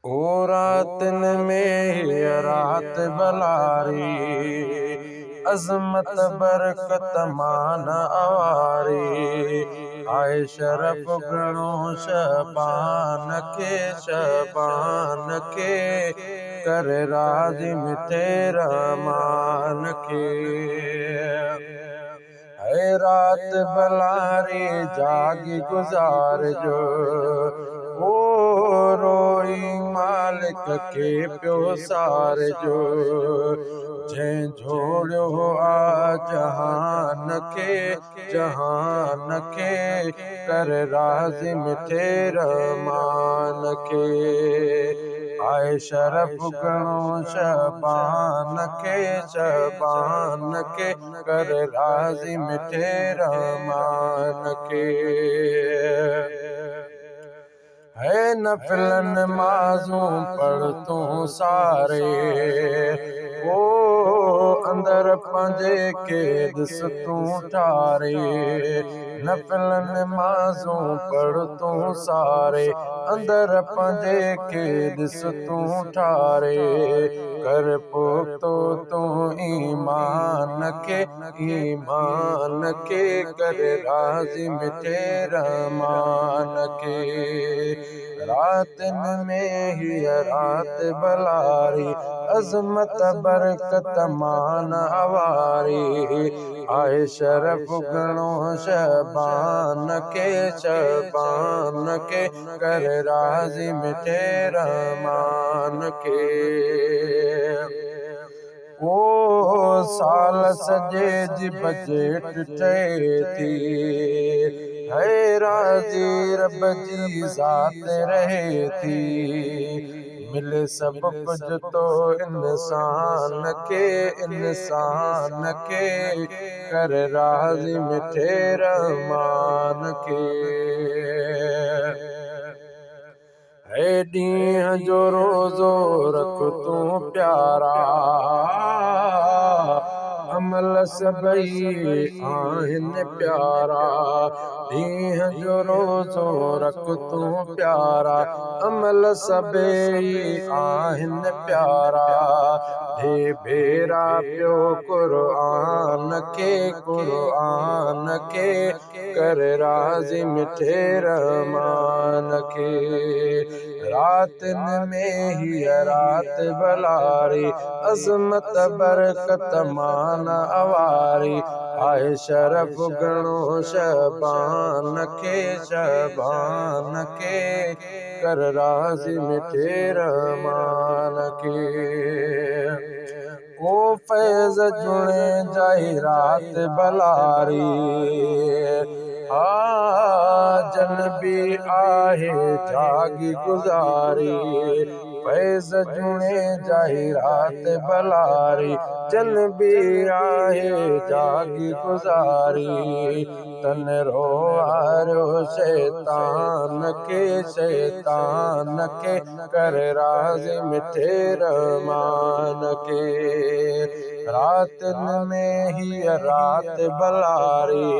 ओ रातन में हीअ रात भलारी, अज़मत बरकत मान अवारी। आए शरफ घणो शबान के कर राज़ी मिठे रहमान के। है रात भलारी जागी गुज़ार जो, ओ रोई मालिक के पियो सार जो। जंहिं जोड़ियो आ जहान के कर राज़ी मिठे रहमान के। आए शरफ घणो शबान के कर राज़ी मिठे रहमान के। है नफ़िल नमाज़ूं पढ़ तूं सारे, ओ अंदर पंहिंजे के ॾिस तूं ठारे। नफ़िल नमाज़ूं पढ़ तूं सारे, अंदर पंहिंजे के ॾिस तूं ठारे। कर पुख़्तो तूं ईमान के कर राज़ी मिठे रहमान के। रातन में हीअ रात भलारी, अज़मत बरकत मान अवारी। आए शरफ घणो शबान के कर राज़ी मिठे रहमान के। ओ साल सॼे जी बजेट ठहे थी, है राज़ी रब जी ज़ात रहे थी। मिले सभु कुझु तो इंसान के कर राज़ी मिठे रहमान के। है ॾींहं जो रोज़ो रख तूं प्यारा, अमल सभई आहिनि प्यारा। ॾींहं जो रोज़ो रख तूं प्यारा, अमल सभई आहिनि प्यारा। ढे भेरा पियो क़ुरान के कर राज़ी मिठे रहमान के। रातन में हीअ रात भलारी, अज़मत बरकत मान अवारी। आए शरफ घणो शबान के कर राज़ी मिठे रहमान के। ओ फैज़ जुणे जाई रात भलारी, जनबी आहे जागी गुज़ारी। फैज़ जुणे जाई रात भलारी, जनबी आहे जागी गुज़ारी। तन रोआरियो शैतान के कर राज़ी मिठे रहमान के। रातन में हीअ रात भलारी,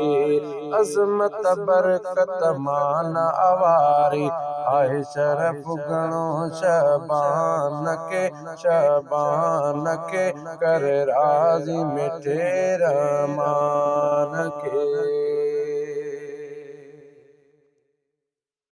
अज़मत बरकत मान अवारी। आहे शरफ घणो शबान के कर राज़ी मिठे रहमान के।